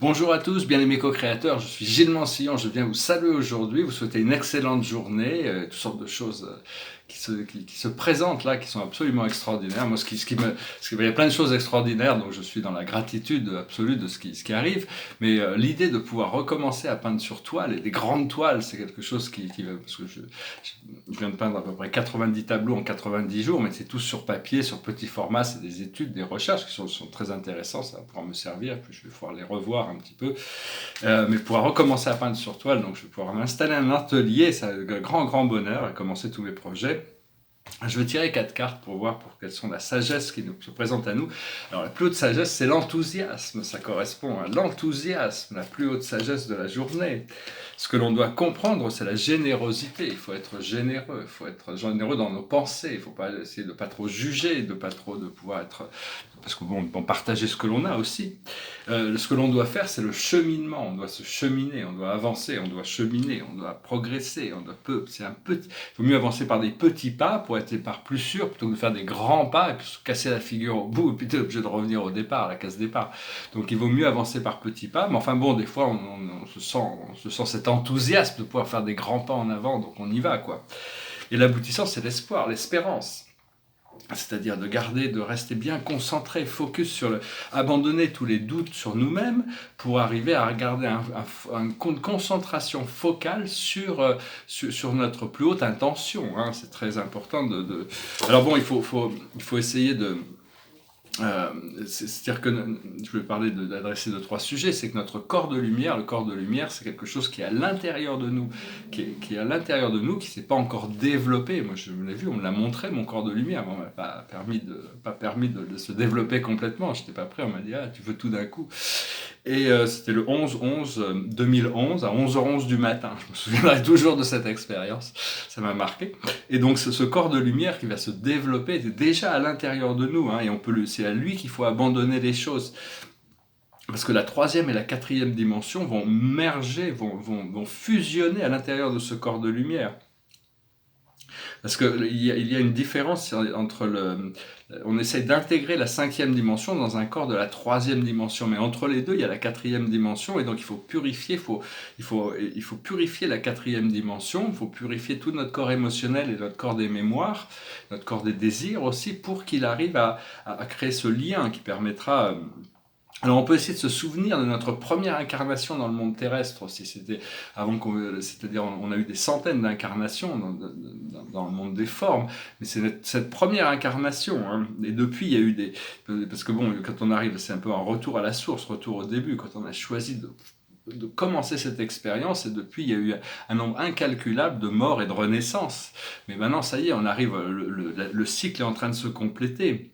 Bonjour à tous, bien-aimés co-créateurs, je suis Gilles Mansillon, je viens vous saluer aujourd'hui, vous souhaiter une excellente journée, toutes sortes de choses qui se présentent là, qui sont absolument extraordinaires. Moi, il y a plein de choses extraordinaires, donc je suis dans la gratitude absolue de ce qui arrive, mais l'idée de pouvoir recommencer à peindre sur toile, et des grandes toiles, c'est quelque chose parce que je viens de peindre à peu près 90 tableaux en 90 jours, mais c'est tous sur papier, sur petit format, c'est des études, des recherches qui sont très intéressantes, ça va pouvoir me servir, puis je vais pouvoir les revoir un petit peu, mais pouvoir recommencer à peindre sur toile, donc je vais pouvoir m'installer un atelier, c'est un grand bonheur, et commencer tous mes projets. Je vais tirer 4 cartes pour voir quelles sont la sagesse qui nous se présente à nous. Alors la plus haute sagesse, c'est l'enthousiasme, ça correspond à l'enthousiasme, la plus haute sagesse de la journée. Ce que l'on doit comprendre, c'est la générosité. Il faut être généreux dans nos pensées. Il ne faut pas essayer de pas trop juger, de pouvoir être, parce que bon, partager ce que l'on a aussi. Ce que l'on doit faire, c'est le cheminement. On doit se cheminer, on doit avancer, on doit cheminer, on doit progresser. Il vaut mieux avancer par des petits pas pour être par plus sûr, plutôt que de faire des grands pas et puis se casser la figure au bout et puis être obligé de revenir au départ, à la case départ. Donc il vaut mieux avancer par petits pas. Mais enfin bon, des fois, on se sent cet enthousiasme de pouvoir faire des grands pas en avant, donc on y va, quoi. Et l'aboutissant, c'est l'espoir, l'espérance. C'est-à-dire de rester bien concentré, focus abandonner tous les doutes sur nous-mêmes pour arriver à garder une concentration focale sur notre plus haute intention. Hein. C'est très important Alors bon, il faut essayer de... c'est-à-dire que je vais d'adresser 2-3 sujets, c'est que notre corps de lumière, le corps de lumière, c'est quelque chose qui est à l'intérieur de nous, qui est à l'intérieur de nous, qui s'est pas encore développé. Moi, je me l'ai vu, on me l'a montré, mon corps de lumière, mais on m'a pas permis de se développer complètement. J'étais pas prêt, on m'a dit tu veux tout d'un coup. Et c'était le 11/11/2011 à 11h11 du matin. Je me souviendrai toujours de cette expérience, ça m'a marqué. Et donc ce corps de lumière qui va se développer est déjà à l'intérieur de nous, hein, et c'est à lui qu'il faut abandonner les choses. Parce que la troisième et la quatrième dimension vont merger, vont fusionner à l'intérieur de ce corps de lumière. Parce qu'il y a une différence entre on essaye d'intégrer la cinquième dimension dans un corps de la troisième dimension, mais entre les deux, il y a la quatrième dimension, et donc il faut purifier, il faut purifier la quatrième dimension, il faut purifier tout notre corps émotionnel et notre corps des mémoires, notre corps des désirs aussi, pour qu'il arrive à créer ce lien qui permettra... Alors on peut essayer de se souvenir de notre première incarnation dans le monde terrestre aussi. C'est-à-dire on a eu des centaines d'incarnations dans le monde des formes, mais c'est cette première incarnation. Hein. Et depuis, il y a eu parce que bon, quand on arrive, c'est un peu un retour à la source, retour au début, quand on a choisi de commencer cette expérience, et depuis, il y a eu un nombre incalculable de morts et de renaissances. Mais maintenant, ça y est, on arrive, le cycle est en train de se compléter.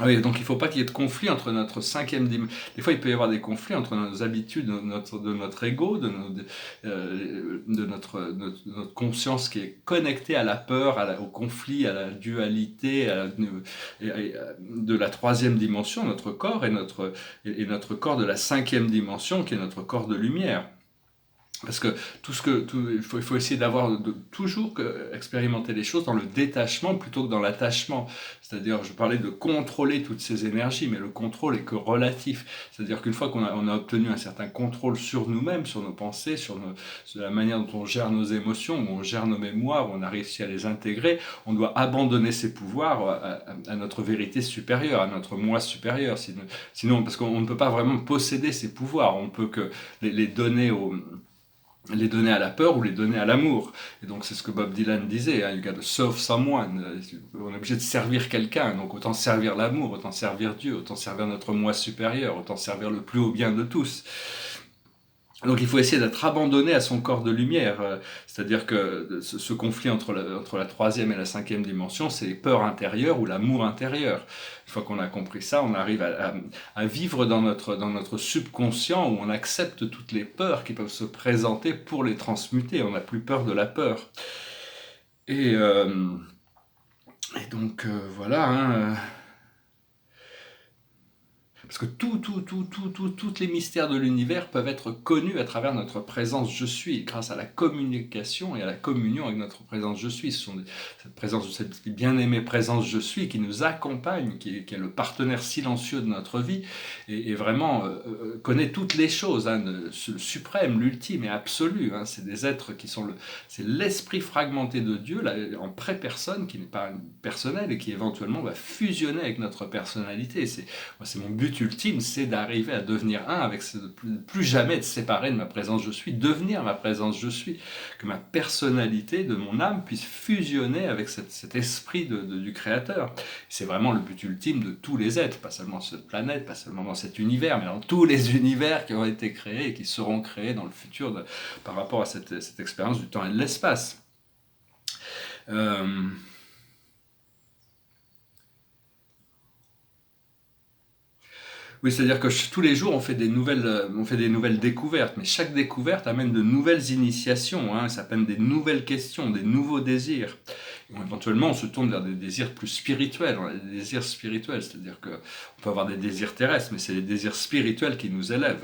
Oui, donc il ne faut pas qu'il y ait de conflit entre notre cinquième dimension. Des fois, il peut y avoir des conflits entre nos habitudes, de notre ego, de notre conscience qui est connectée à la peur, au conflit, à la dualité, de la troisième dimension, notre corps, et notre corps de la cinquième dimension, qui est notre corps de lumière. Parce que il faut essayer toujours expérimenter les choses dans le détachement plutôt que dans l'attachement. C'est-à-dire, je parlais de contrôler toutes ces énergies, mais le contrôle est que relatif. C'est-à-dire qu'une fois qu'on a obtenu un certain contrôle sur nous-mêmes, sur nos pensées, sur la manière dont on gère nos émotions, où on gère nos mémoires, où on a réussi à les intégrer, on doit abandonner ces pouvoirs à notre vérité supérieure, à notre moi supérieur. Sinon, parce qu'on ne peut pas vraiment posséder ces pouvoirs, on peut que les donner à la peur ou les donner à l'amour. Et donc c'est ce que Bob Dylan disait, hein, you gotta serve someone. On est obligé de servir quelqu'un, donc autant servir l'amour, autant servir Dieu, autant servir notre moi supérieur, autant servir le plus haut bien de tous. Donc il faut essayer d'être abandonné à son corps de lumière, c'est-à-dire que ce conflit entre la troisième et la cinquième dimension, c'est les peurs intérieures ou l'amour intérieur. Une fois qu'on a compris ça, on arrive à vivre dans notre subconscient, où on accepte toutes les peurs qui peuvent se présenter pour les transmuter. On n'a plus peur de la peur. Et donc voilà. Hein, Parce que tous les mystères de l'univers peuvent être connus à travers notre présence je suis, grâce à la communication et à la communion avec notre présence je suis. Cette présence, cette bien-aimée présence je suis qui nous accompagne, qui est le partenaire silencieux de notre vie et vraiment connaît toutes les choses, hein, le suprême, l'ultime et absolu. Hein. C'est des êtres qui sont c'est l'esprit fragmenté de Dieu là, en pré-personne qui n'est pas personnel et qui éventuellement va fusionner avec notre personnalité. C'est mon but ultime, c'est d'arriver à devenir un avec plus jamais être séparé de ma présence je suis, devenir ma présence je suis, que ma personnalité de mon âme puisse fusionner avec cet esprit du Créateur. C'est vraiment le but ultime de tous les êtres, pas seulement sur cette planète, pas seulement dans cet univers, mais dans tous les univers qui ont été créés et qui seront créés dans le futur par rapport à cette expérience du temps et de l'espace. Oui, c'est-à-dire que tous les jours, on fait des nouvelles découvertes, mais chaque découverte amène de nouvelles initiations, hein, ça amène des nouvelles questions, des nouveaux désirs. Et éventuellement, on se tourne vers des désirs plus spirituels, on a des désirs spirituels, c'est-à-dire qu'on peut avoir des désirs terrestres, mais c'est les désirs spirituels qui nous élèvent.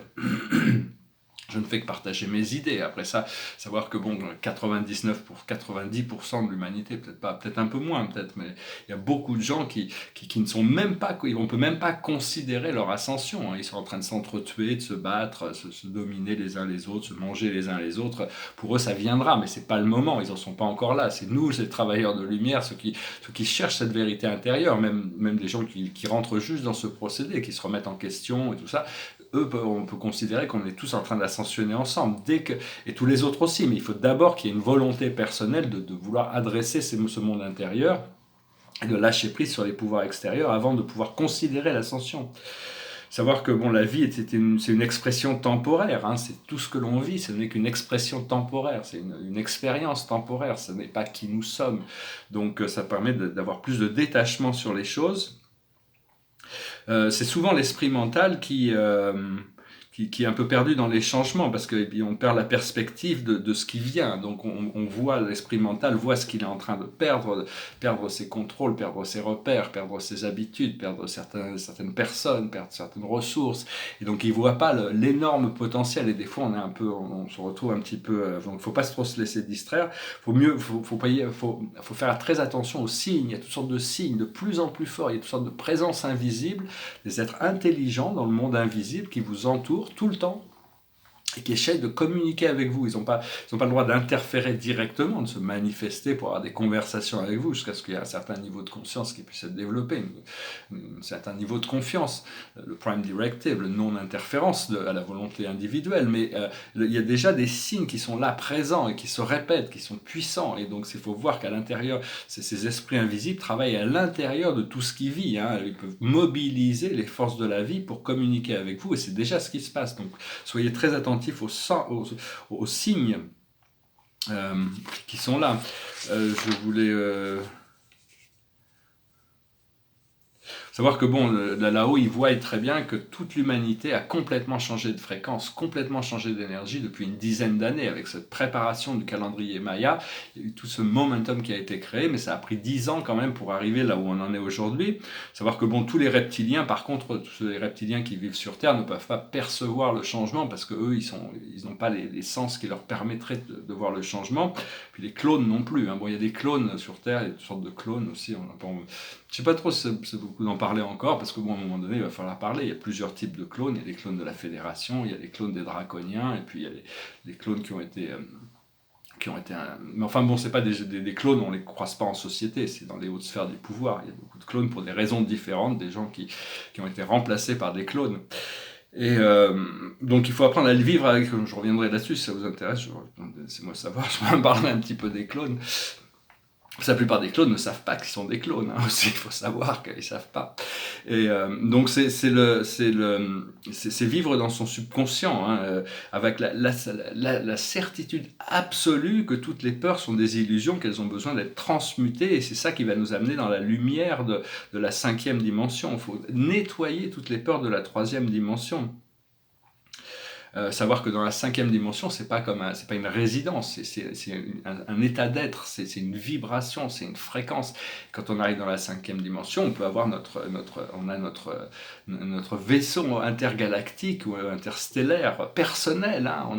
Je ne fais que partager mes idées. Après ça, savoir que bon, 90% de l'humanité, peut-être un peu moins, peut-être, mais il y a beaucoup de gens qui ne sont même pas, on peut même pas considérer leur ascension. Hein. Ils sont en train de s'entretuer, de se battre, se dominer les uns les autres, se manger les uns les autres. Pour eux, ça viendra, mais c'est pas le moment. Ils en sont pas encore là. C'est nous, les travailleurs de lumière, ceux qui cherchent cette vérité intérieure, même des gens qui rentrent juste dans ce procédé, qui se remettent en question et tout ça. Eux, on peut considérer qu'on est tous en train d'ascensionner ensemble, et tous les autres aussi, mais il faut d'abord qu'il y ait une volonté personnelle de vouloir adresser ce monde intérieur et de lâcher prise sur les pouvoirs extérieurs avant de pouvoir considérer l'ascension. Savoir que bon, la vie, c'est une expression temporaire, hein, c'est tout ce que l'on vit, ce n'est qu'une expression temporaire, c'est une expérience temporaire, ce n'est pas qui nous sommes. Donc ça permet d'avoir plus de détachement sur les choses. C'est souvent l'esprit mental qui est un peu perdu dans les changements parce qu'on perd la perspective de ce qui vient. Donc on voit, l'esprit mental voit ce qu'il est en train de perdre ses contrôles, perdre ses repères, perdre ses habitudes, perdre certaines personnes, perdre certaines ressources. Et donc il ne voit pas l'énorme potentiel. Et des fois on se retrouve un petit peu... donc il ne faut pas trop se laisser distraire. Faut faire très attention aux signes. Il y a toutes sortes de signes de plus en plus forts. Il y a toutes sortes de présences invisibles, des êtres intelligents dans le monde invisible qui vous entourent tout le temps et qui essayent de communiquer avec vous. Ils n'ont pas le droit d'interférer directement, de se manifester pour avoir des conversations avec vous, jusqu'à ce qu'il y ait un certain niveau de conscience qui puisse être développé, un certain niveau de confiance, le Prime Directive, le non-interférence à la volonté individuelle. Mais il y a déjà des signes qui sont là, présents, et qui se répètent, qui sont puissants. Et donc il faut voir qu'à l'intérieur, ces esprits invisibles travaillent à l'intérieur de tout ce qui vit. Hein. Ils peuvent mobiliser les forces de la vie pour communiquer avec vous, et c'est déjà ce qui se passe. Donc soyez très attentifs aux signes qui sont là. Je voulais savoir que bon, là-haut, il voit très bien que toute l'humanité a complètement changé de fréquence, complètement changé d'énergie depuis une dizaine d'années avec cette préparation du calendrier Maya. Il y a eu tout ce momentum qui a été créé, mais ça a pris 10 ans quand même pour arriver là où on en est aujourd'hui. Savoir que bon, tous les reptiliens, par contre, tous les reptiliens qui vivent sur Terre ne peuvent pas percevoir le changement parce que eux, ils n'ont pas les sens qui leur permettraient de voir le changement. Puis les clones non plus. Hein. Bon, il y a des clones sur Terre, il y a toutes sortes de clones aussi. Je sais pas trop si c'est beaucoup d'en parler encore, parce que bon, à un moment donné, il va falloir parler. Il y a plusieurs types de clones. Il y a des clones de la Fédération, il y a des clones des Draconiens, et puis il y a des clones qui ont été... Mais enfin bon, c'est pas des clones, on les croise pas en société, c'est dans les hautes sphères du pouvoir. Il y a beaucoup de clones pour des raisons différentes, des gens qui ont été remplacés par des clones. Et donc il faut apprendre à le vivre avec... Je reviendrai là-dessus si ça vous intéresse, laissez-moi savoir, je vais en parler un petit peu des clones. La plupart des clones ne savent pas qu'ils sont des clones, hein, aussi, il faut savoir qu'ils ne savent pas. Et donc c'est vivre dans son subconscient, hein, avec la certitude absolue que toutes les peurs sont des illusions, qu'elles ont besoin d'être transmutées, et c'est ça qui va nous amener dans la lumière de la 5e dimension. Il faut nettoyer toutes les peurs de la 3e dimension. Savoir que dans la cinquième dimension, c'est pas une résidence, c'est un état d'être, c'est une vibration, c'est une fréquence. Quand on arrive dans la cinquième dimension, on peut avoir notre vaisseau intergalactique ou interstellaire personnel. Hein.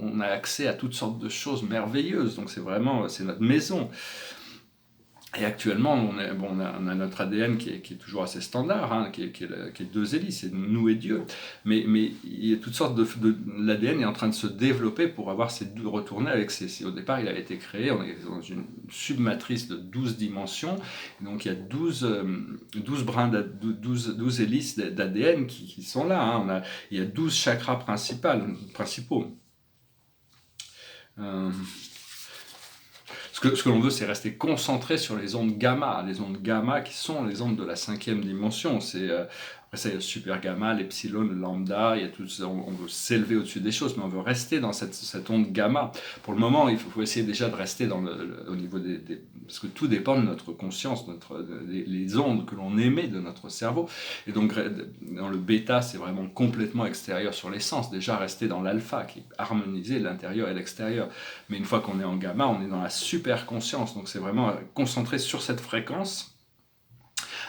On a accès à toutes sortes de choses merveilleuses. Donc c'est notre maison. Et actuellement, on a notre ADN qui est toujours assez standard, hein, qui est deux hélices, c'est nous et Dieu. Mais il y a toutes sortes l'ADN est en train de se développer pour retourner avec au départ, il a été créé, on est dans une submatrice de 12 dimensions, donc il y a 12 hélices d'ADN qui sont là. Hein. Il y a 12 chakras principaux. Ce que l'on veut, c'est rester concentré sur les ondes gamma qui sont les ondes de la cinquième dimension. Après ça, il y a le super gamma, l'epsilon, le lambda, il y a on veut s'élever au-dessus des choses, mais on veut rester dans cette onde gamma. Pour le moment, il faut essayer déjà de rester au niveau parce que tout dépend de notre conscience, les ondes que l'on émet de notre cerveau. Et donc, dans le bêta, c'est vraiment complètement extérieur sur les sens. Déjà, rester dans l'alpha, qui est harmonisé l'intérieur et l'extérieur. Mais une fois qu'on est en gamma, on est dans la super conscience. Donc, c'est vraiment concentré sur cette fréquence.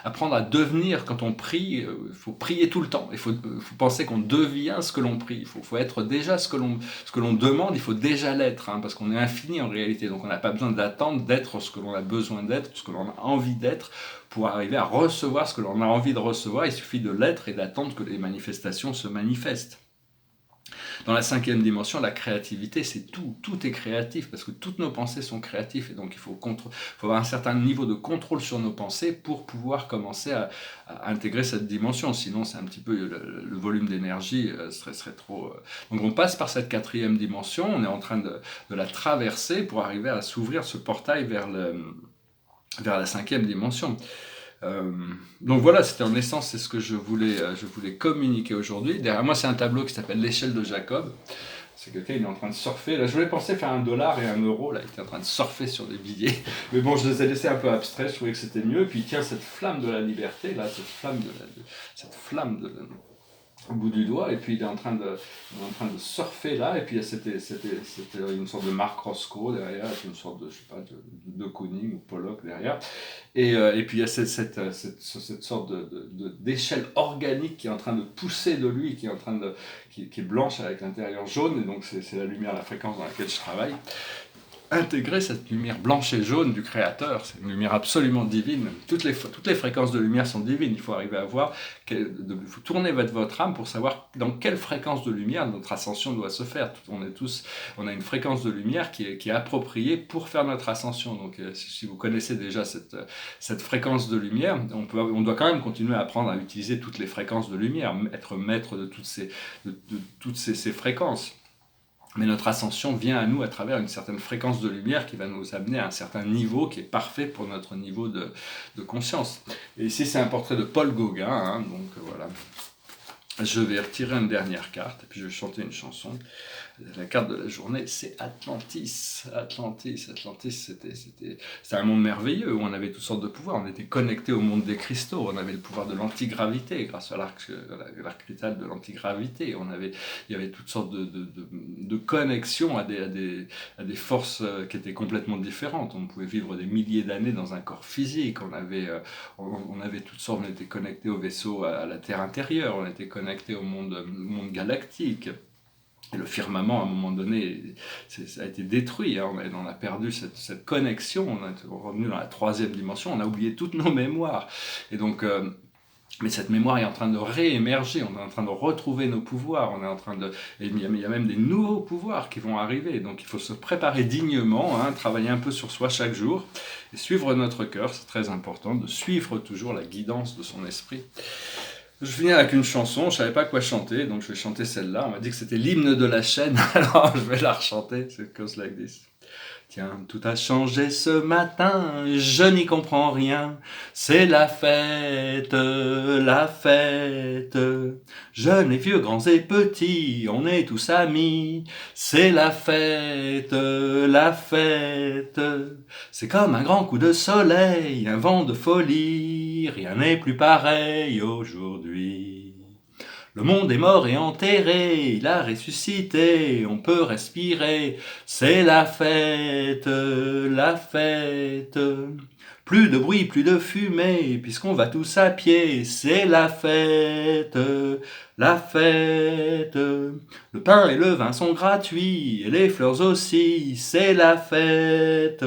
Apprendre à devenir, quand on prie, il faut prier tout le temps. Il faut penser qu'on devient ce que l'on prie. Il faut être déjà ce que l'on demande, il faut déjà l'être, hein, parce qu'on est infini en réalité. Donc on n'a pas besoin d'attendre d'être ce que l'on a besoin d'être, ce que l'on a envie d'être, pour arriver à recevoir ce que l'on a envie de recevoir. Il suffit de l'être et d'attendre que les manifestations se manifestent. Dans la cinquième dimension, la créativité, c'est tout. Tout est créatif, parce que toutes nos pensées sont créatives. Et donc, il faut avoir un certain niveau de contrôle sur nos pensées pour pouvoir commencer à intégrer cette dimension. Sinon, c'est un petit peu le volume d'énergie serait trop... Donc, on passe par cette quatrième dimension. On est en train de la traverser pour arriver à s'ouvrir ce portail vers la cinquième dimension. Donc voilà, c'était en essence, c'est ce que je voulais communiquer aujourd'hui. Derrière moi, c'est un tableau qui s'appelle l'échelle de Jacob. C'est quelqu'un, il est en train de surfer. Là, je voulais penser faire $1 et €. Là, il était en train de surfer sur des billets. Mais bon, je les ai laissés un peu abstraits. Je trouvais que c'était mieux. Puis il tient cette flamme de la liberté, là, cette flamme au bout du doigt, et puis il est en train de surfer là, et puis c'était une sorte de Marc Roscoe derrière, une sorte de, je sais pas, de Kooning ou Pollock derrière, et puis il y a cette sorte d'échelle organique qui est en train de pousser de lui, qui est blanche avec l'intérieur jaune, et donc c'est la lumière, la fréquence dans laquelle je travaille. Intégrer cette lumière blanche et jaune du Créateur, c'est une lumière absolument divine. Toutes les fréquences de lumière sont divines. Il faut arriver à voir, il faut tourner votre âme pour savoir dans quelle fréquence de lumière notre ascension doit se faire. On a une fréquence de lumière qui est appropriée pour faire notre ascension. Donc, si vous connaissez déjà cette fréquence de lumière, on doit quand même continuer à apprendre à utiliser toutes les fréquences de lumière, être maître de toutes ces fréquences. Mais notre ascension vient à nous à travers une certaine fréquence de lumière qui va nous amener à un certain niveau qui est parfait pour notre niveau de conscience. Et ici, c'est un portrait de Paul Gauguin, hein, donc voilà. Je vais retirer une dernière carte et puis je vais chanter une chanson. La carte de la journée, c'est Atlantis. Atlantis, c'était un monde merveilleux où on avait toutes sortes de pouvoirs. On était connecté au monde des cristaux. On avait le pouvoir de l'antigravité grâce à l'arc vital de l'antigravité. Il y avait toutes sortes de connexions à des forces qui étaient complètement différentes. On pouvait vivre des milliers d'années dans un corps physique. On avait toutes sortes. On était connecté au vaisseau, à la Terre intérieure. On était connecté au monde galactique. Et le firmament, à un moment donné, ça a été détruit. Hein. On a perdu cette connexion. On est revenu dans la troisième dimension. On a oublié toutes nos mémoires. Et donc, mais cette mémoire est en train de réémerger. On est en train de retrouver nos pouvoirs. Il y a même des nouveaux pouvoirs qui vont arriver. Donc, il faut se préparer dignement, hein, travailler un peu sur soi chaque jour et suivre notre cœur. C'est très important de suivre toujours la guidance de son esprit. Je finis avec une chanson, je ne savais pas quoi chanter, donc je vais chanter celle-là. On m'a dit que c'était l'hymne de la chaîne, alors je vais la rechanter. It goes like this. Tiens, tout a changé ce matin, je n'y comprends rien. C'est la fête, la fête. Jeunes et vieux, grands et petits, on est tous amis. C'est la fête, la fête. C'est comme un grand coup de soleil, un vent de folie. Rien n'est plus pareil aujourd'hui. Le monde est mort et enterré, il a ressuscité, on peut respirer, c'est la fête, la fête. Plus de bruit, plus de fumée, puisqu'on va tous à pied, c'est la fête, la fête. Le pain et le vin sont gratuits, et les fleurs aussi, c'est la fête,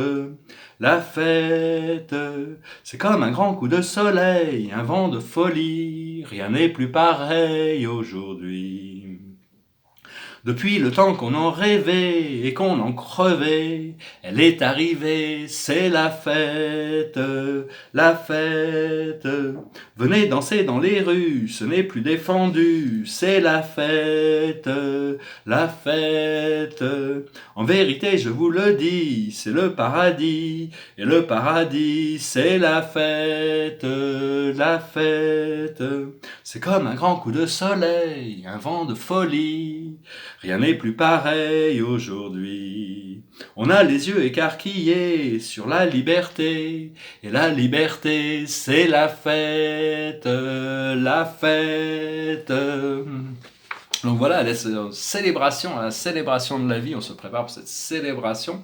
la fête. C'est comme un grand coup de soleil, un vent de folie, rien n'est plus pareil aujourd'hui. Depuis le temps qu'on en rêvait et qu'on en crevait, elle est arrivée, c'est la fête, la fête. Venez danser dans les rues, ce n'est plus défendu, c'est la fête, la fête. En vérité, je vous le dis, c'est le paradis, et le paradis, c'est la fête, la fête. C'est comme un grand coup de soleil, un vent de folie. Rien n'est plus pareil aujourd'hui. On a les yeux écarquillés sur la liberté. Et la liberté, c'est la fête, la fête. Donc voilà, la célébration de la vie, on se prépare pour cette célébration.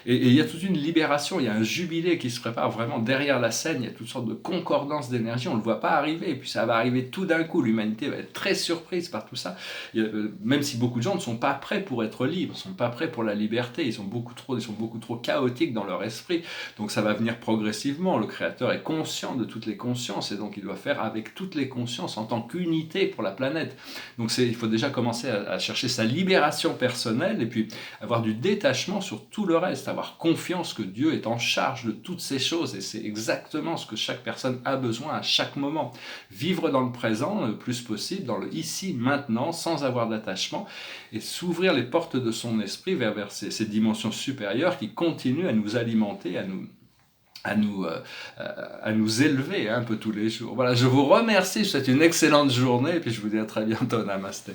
Et il y a toute une libération, il y a un jubilé qui se prépare vraiment derrière la scène, il y a toutes sortes de concordances d'énergie, on ne le voit pas arriver, et puis ça va arriver tout d'un coup, l'humanité va être très surprise par tout ça. Même si beaucoup de gens ne sont pas prêts pour être libres, ne sont pas prêts pour la liberté, ils sont beaucoup trop chaotiques dans leur esprit, donc ça va venir progressivement, le Créateur est conscient de toutes les consciences, et donc il doit faire avec toutes les consciences en tant qu'unité pour la planète. Donc il faut déjà commencer à chercher sa libération personnelle et puis avoir du détachement sur tout le reste, avoir confiance que Dieu est en charge de toutes ces choses et c'est exactement ce que chaque personne a besoin à chaque moment. Vivre dans le présent le plus possible, dans le ici, maintenant, sans avoir d'attachement et s'ouvrir les portes de son esprit vers ces dimensions supérieures qui continuent à nous alimenter, à nous élever un peu tous les jours. Voilà, je vous remercie, je vous souhaite une excellente journée et puis je vous dis à très bientôt. Namasté.